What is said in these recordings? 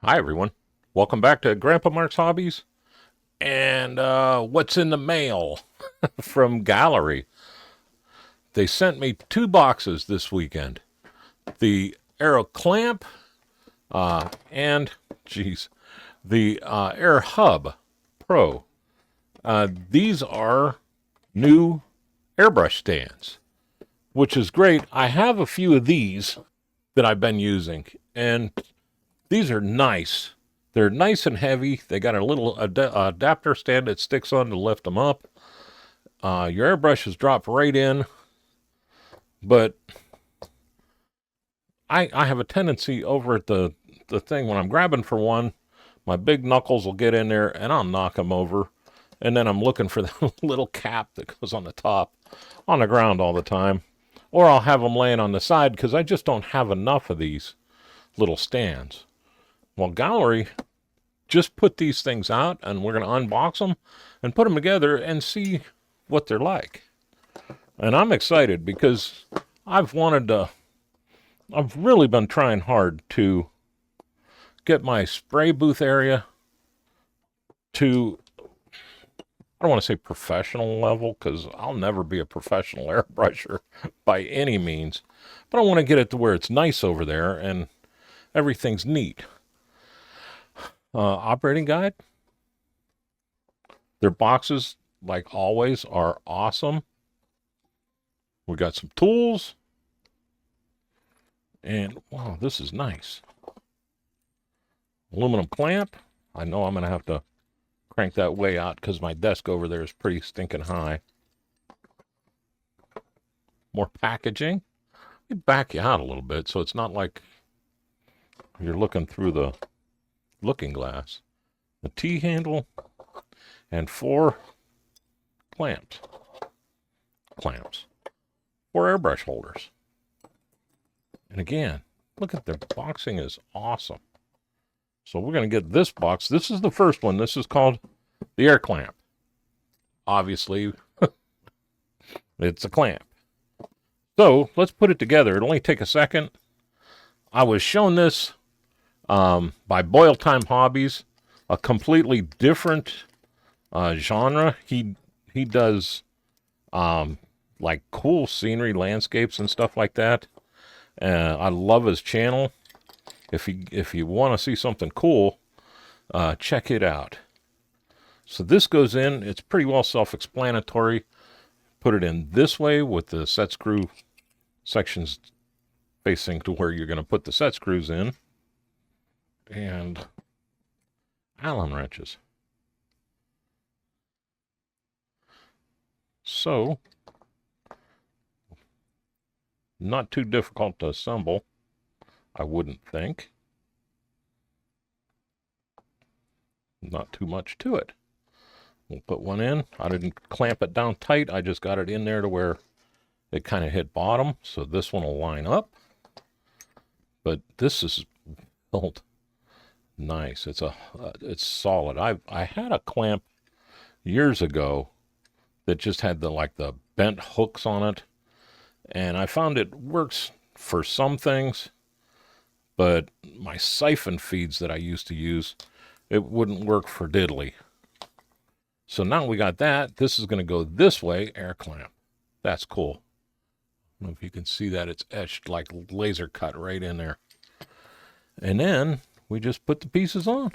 Hi, everyone. Welcome back to Grandpa Mark's Hobbies. And what's in the mail from Gaahleri? They sent me 2 boxes this weekend. The AIRCLAMP and, geez, the Airhub Pro. These are new airbrush stands, which is great. I have a few of these that I've been using, and these are nice. They're nice and heavy. They got a little adapter stand that sticks on to lift them up. Your airbrushes drop right in, but I have a tendency over at the thing when I'm grabbing for one, my big knuckles will get in there and I'll knock them over. And then I'm looking for the little cap that goes on the top on the ground all the time. Or I'll have them laying on the side because I just don't have enough of these little stands. Well, Gaahleri just put these things out, and we're going to unbox them and put them together and see what they're like. And I'm excited because I've really been trying hard to get my spray booth area to, I don't want to say professional level because I'll never be a professional airbrusher by any means, but I want to get it to where it's nice over there and everything's neat. Operating guide. Their boxes, like always, are awesome. We got some tools. And, wow, this is nice. Aluminum clamp. I know I'm going to have to crank that way out because my desk over there is pretty stinking high. More packaging. Let me back you out a little bit so it's not like you're looking through the looking glass. A T-handle and 4 clamps. 4 airbrush holders. And again, look at their boxing is awesome. So we're going to get this box. This is the first one. This is called the AirClamp. Obviously, it's a clamp. So let's put it together. It'll only take a second. I was shown this by Boyle Time Hobbies, a completely different genre. He does like cool scenery, landscapes, and stuff like that. I love his channel. If you want to see something cool, check it out. So this goes in. It's pretty well self-explanatory. Put it in this way with the set screw sections facing to where you're going to put the set screws in. And Allen wrenches. So, not too difficult to assemble, I wouldn't think. Not too much to it. We'll put one in. I didn't clamp it down tight. I just got it in there to where it kind of hit bottom. So this one will line up. But this is built nice. It's solid. I had a clamp years ago that just had the bent hooks on it, and I found it works for some things, but my siphon feeds that I used to use, it wouldn't work for diddly. So now we got that. This is going to go this way, air clamp. That's cool. I don't know if you can see that. It's etched like laser cut right in there. And then we just put the pieces on.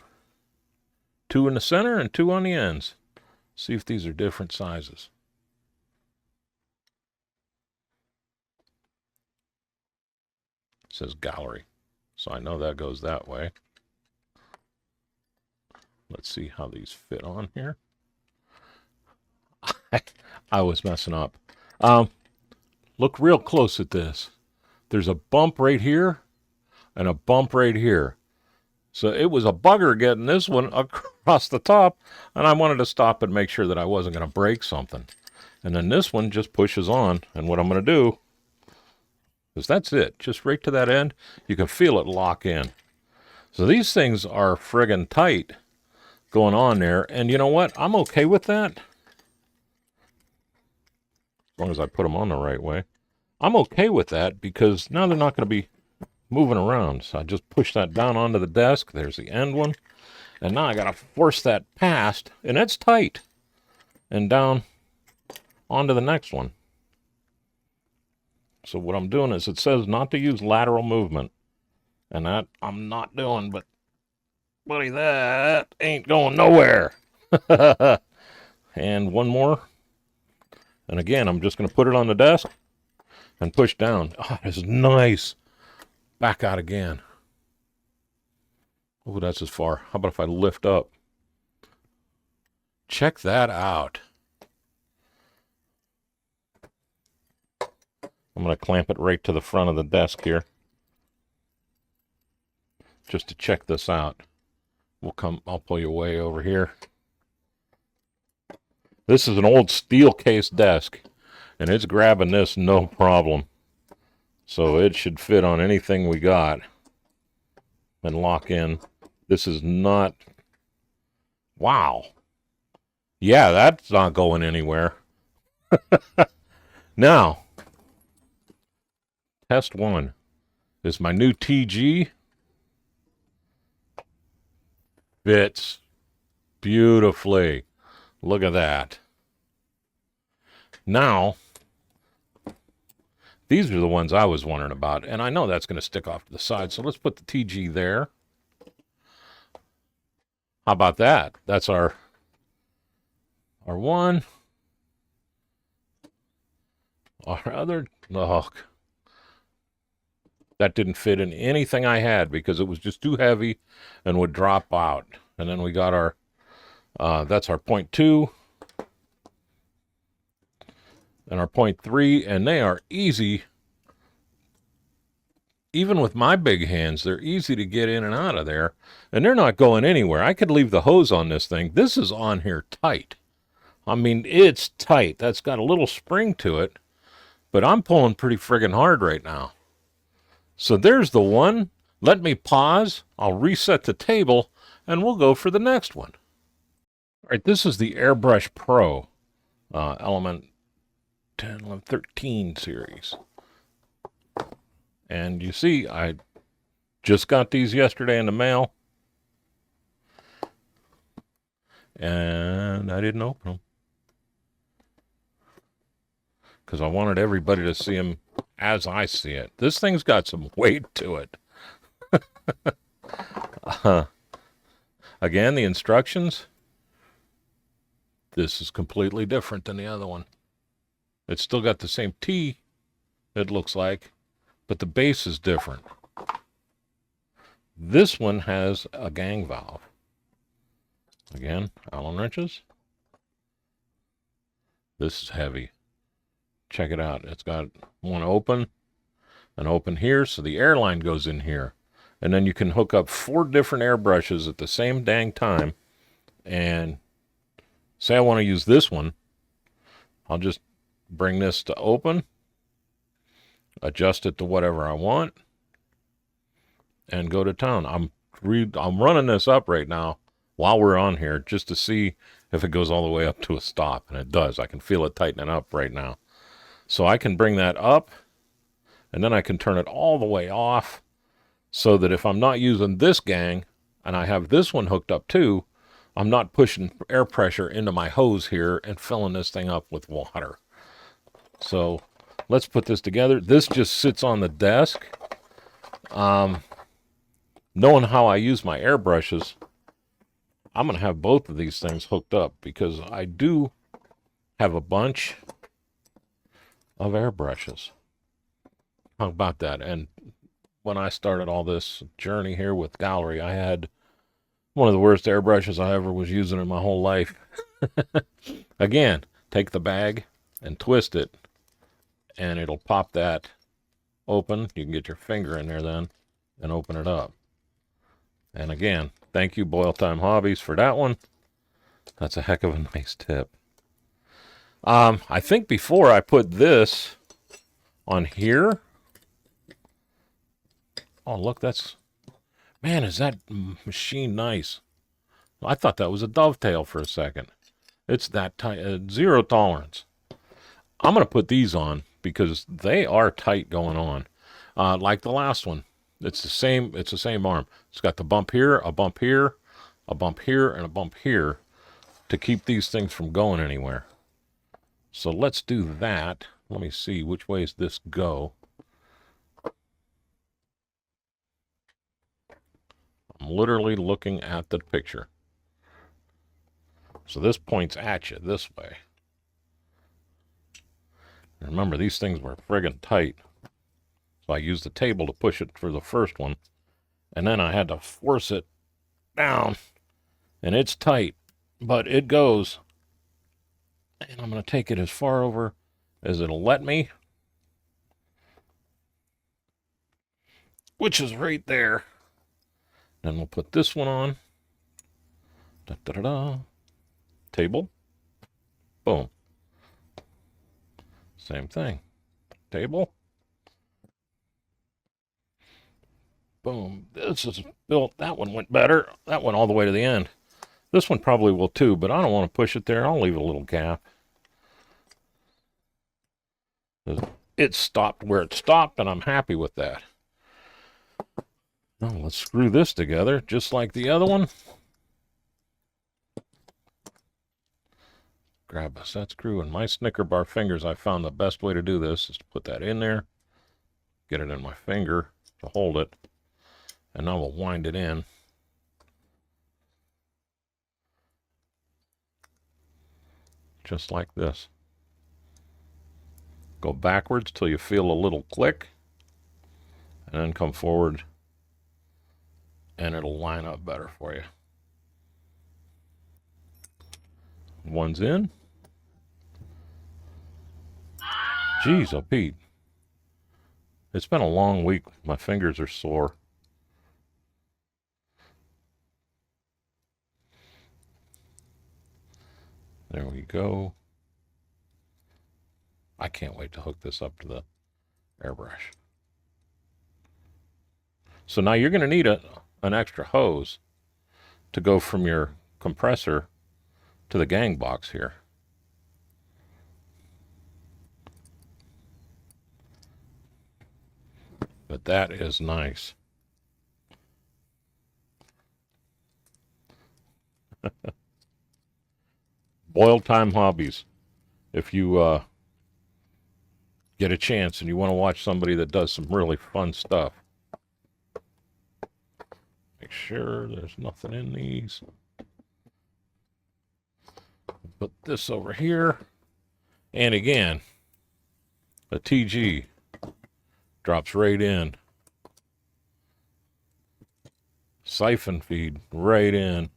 2 in the center and 2 on the ends. See if these are different sizes. It says Gaahleri, so I know that goes that way. Let's see how these fit on here. I was messing up. Look real close at this. There's a bump right here and a bump right here. So it was a bugger getting this one across the top, and I wanted to stop and make sure that I wasn't going to break something. And then this one just pushes on, and what I'm going to do is that's it. Just right to that end, you can feel it lock in. So these things are friggin' tight going on there, and you know what? I'm okay with that. As long as I put them on the right way. I'm okay with that because now they're not going to be moving around. So I just push that down onto the desk. There's the end one. And now I got to force that past, and it's tight, and down onto the next one. So what I'm doing is, it says not to use lateral movement. And that I'm not doing, but buddy, that ain't going nowhere. And one more. And again, I'm just going to put it on the desk and push down. Oh, this is nice. Back out again. Oh, that's as far. How about if I lift up? Check that out. I'm going to clamp it right to the front of the desk here, just to check this out. I'll pull you way over here. This is an old steel case desk, and it's grabbing this no problem. So it should fit on anything we got and lock in. This is not... Wow. Yeah, that's not going anywhere. Now, test one is my new TG. Fits beautifully. Look at that. Now, these are the ones I was wondering about, and I know that's going to stick off to the side, so let's put the TG there. How about that? That's our one. Our other, look. That didn't fit in anything I had because it was just too heavy and would drop out. And then we got our, that's our 0.2 and our 0.3, and they are easy. Even with my big hands, they're easy to get in and out of there, and they're not going anywhere. I could leave the hose on this thing. This is on here tight. I mean, it's tight. That's got a little spring to it, but I'm pulling pretty friggin' hard right now. So there's the one. Let me pause. I'll reset the table, and we'll go for the next one. All right, this is the Airbrush Pro Element 10, 11, 13 series. And you see, I just got these yesterday in the mail. And I didn't open them, because I wanted everybody to see them as I see it. This thing's got some weight to it. Again, the instructions. This is completely different than the other one. It's still got the same T, it looks like, but the base is different. This one has a gang valve. Again, Allen wrenches. This is heavy. Check it out. It's got one open, an open here, so the air line goes in here. And then you can hook up 4 different airbrushes at the same dang time. And say I want to use this one, I'll just bring this to open, adjust it to whatever I want, and go to town. I'm running this up right now while we're on here just to see if it goes all the way up to a stop, and it does. I can feel it tightening up right now. So I can bring that up, and then I can turn it all the way off, so that if I'm not using this gang and I have this one hooked up too, I'm not pushing air pressure into my hose here and filling this thing up with water. So let's put this together. This just sits on the desk. Knowing how I use my airbrushes, I'm going to have both of these things hooked up, because I do have a bunch of airbrushes. How about that? And when I started all this journey here with Gaahleri, I had one of the worst airbrushes I ever was using in my whole life. Again, take the bag and twist it, and it'll pop that open. You can get your finger in there then and open it up. And again, thank you, Boil Time Hobbies, for that one. That's a heck of a nice tip. I think before I put this on here. Oh, look, that's... Man, is that machine nice. I thought that was a dovetail for a second. It's that tight, 0 tolerance. I'm going to put these on because they are tight going on. Like the last one. It's the same arm. It's got the bump here, a bump here, a bump here, and a bump here to keep these things from going anywhere. So let's do that. Let me see, which way does this go? I'm literally looking at the picture. So this points at you this way. Remember, these things were friggin' tight. So I used the table to push it for the first one. And then I had to force it down. And it's tight, but it goes. And I'm going to take it as far over as it'll let me. Which is right there. Then we'll put this one on. Da, da, da, da. Table. Boom. Same thing. Table. Boom. This is built. That one went better. That went all the way to the end. This one probably will too, but I don't want to push it there. I'll leave a little gap. It stopped where it stopped, and I'm happy with that. Now let's screw this together just like the other one. Grab a set screw, and my Snicker bar fingers, I found the best way to do this is to put that in there, get it in my finger to hold it, and now we'll wind it in. Just like this. Go backwards till you feel a little click, and then come forward, and it'll line up better for you. One's in. Jeez, oh Pete. It's been a long week. My fingers are sore. There we go. I can't wait to hook this up to the airbrush. So now you're going to need an extra hose to go from your compressor to the gang box here. But that is nice. Boil time hobbies. If you get a chance and you want to watch somebody that does some really fun stuff. Make sure there's nothing in these. Put this over here. And again, a TG drops right in. Siphon feed right in.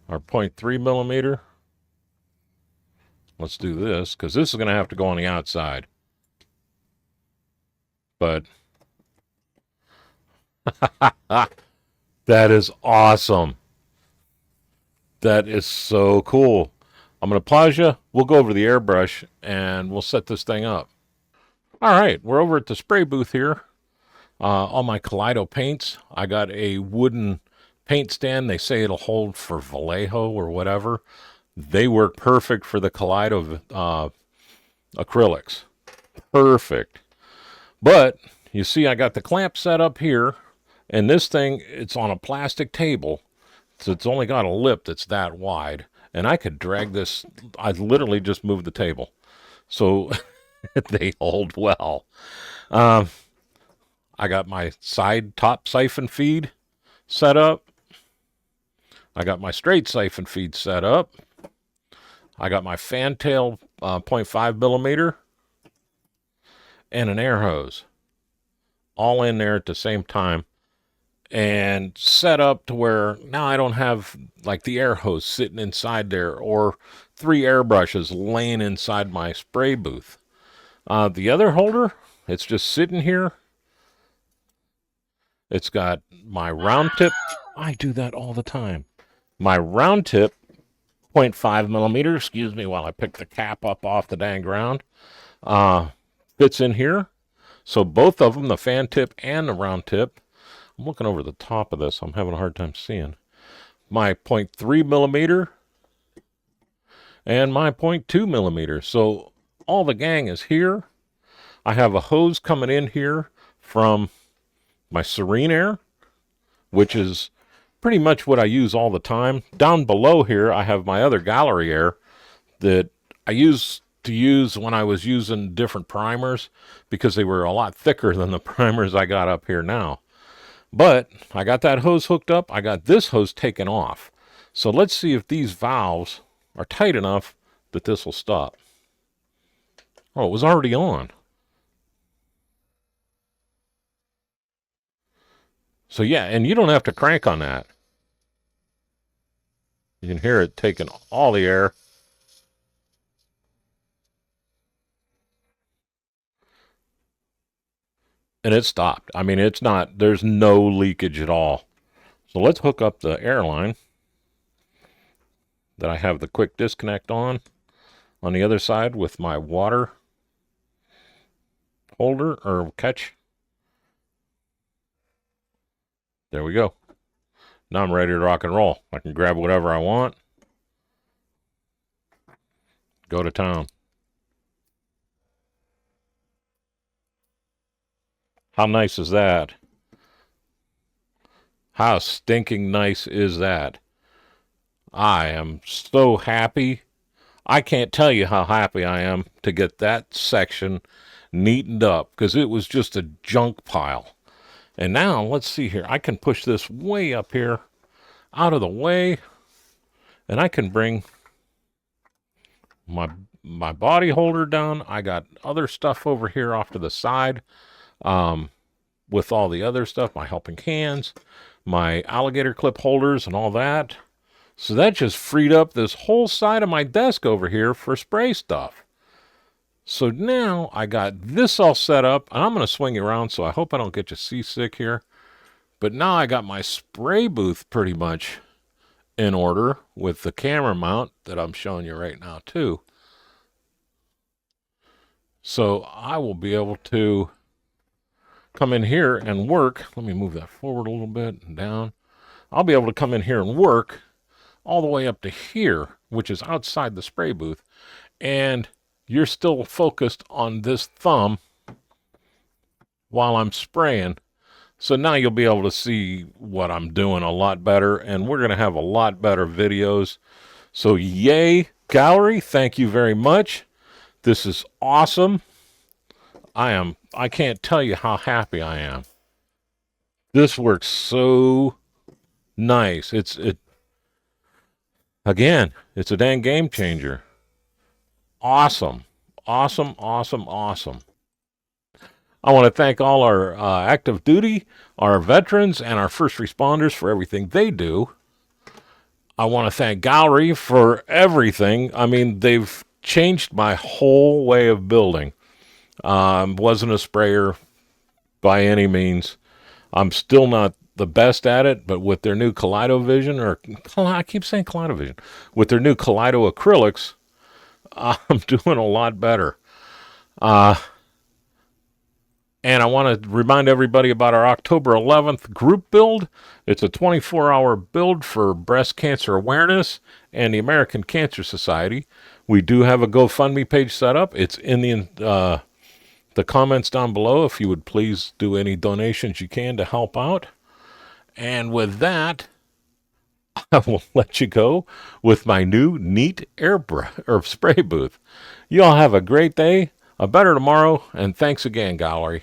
Our 0.3 millimeter. Let's do this, because this is going to have to go on the outside. But that is awesome. That is so cool. I'm going to pause you. We'll go over the airbrush and we'll set this thing up. All right, we're over at the spray booth here. All my Kaleido paints. I got a wooden paint stand. They say it'll hold for Vallejo or whatever. They work perfect for the Kaleido acrylics. Perfect. But you see, I got the clamp set up here, and this thing, it's on a plastic table. So it's only got a lip that's that wide. And I could drag this. I literally just moved the table. So they hold well. I got my side top siphon feed set up. I got my straight siphon feed set up. I got my fantail 0.5 millimeter and an air hose. All in there at the same time. And set up to where now I don't have like the air hose sitting inside there or 3 airbrushes laying inside my spray booth. The other holder, it's just sitting here. It's got my round tip. I do that all the time. My round tip, 0.5 millimeter, excuse me while I pick the cap up off the dang ground, fits in here. So both of them, the fan tip and the round tip, I'm looking over the top of this. I'm having a hard time seeing. My 0.3 millimeter and my 0.2 millimeter. So all the gang is here. I have a hose coming in here from my Serene Air, which is pretty much what I use all the time. Down below here, I have my other Gaahleri Air that I used to use when I was using different primers because they were a lot thicker than the primers I got up here now. But I got that hose hooked up. I got this hose taken off. So let's see if these valves are tight enough that this will stop. Oh, it was already on. So yeah, and you don't have to crank on that. You can hear it taking all the air. And it stopped. I mean, it's not, there's no leakage at all. So let's hook up the air line that I have the quick disconnect on the other side with my water holder or catch. There we go. Now I'm ready to rock and roll. I can grab whatever I want. Go to town. How nice is that? How stinking nice is that? I am so happy. I can't tell you how happy I am to get that section neatened up because it was just a junk pile. And now, let's see here. I can push this way up here, out of the way, and I can bring my body holder down. I got other stuff over here off to the side with all the other stuff, my helping hands, my alligator clip holders and all that. So that just freed up this whole side of my desk over here for spray stuff. So now I got this all set up, and I'm going to swing you around, so I hope I don't get you seasick here. But now I got my spray booth pretty much in order with the camera mount that I'm showing you right now too. So I will be able to come in here and work. Let me move that forward a little bit and down. I'll be able to come in here and work all the way up to here, which is outside the spray booth. And you're still focused on this thumb while I'm spraying. So now you'll be able to see what I'm doing a lot better, and we're going to have a lot better videos. So yay, Gaahleri, thank you very much. This is awesome. I can't tell you how happy I am. This works so nice. Again, it's a dang game changer. Awesome. Awesome, awesome, awesome. I want to thank all our active duty, our veterans, and our first responders for everything they do. I want to thank Gaahleri for everything. I mean, they've changed my whole way of building. Wasn't a sprayer by any means. I'm still not the best at it, but with their new Kaleido Vision, or I keep saying Kaleido Vision, with their new Kaleido acrylics, I'm doing a lot better. And I want to remind everybody about our October 11th group build. It's a 24-hour build for breast cancer awareness and the American Cancer Society. We do have a GoFundMe page set up. It's in the comments down below. If you would please do any donations you can to help out. And with that, I will let you go with my new neat airbrush or spray booth. You all have a great day, a better tomorrow, and thanks again, Gaahleri.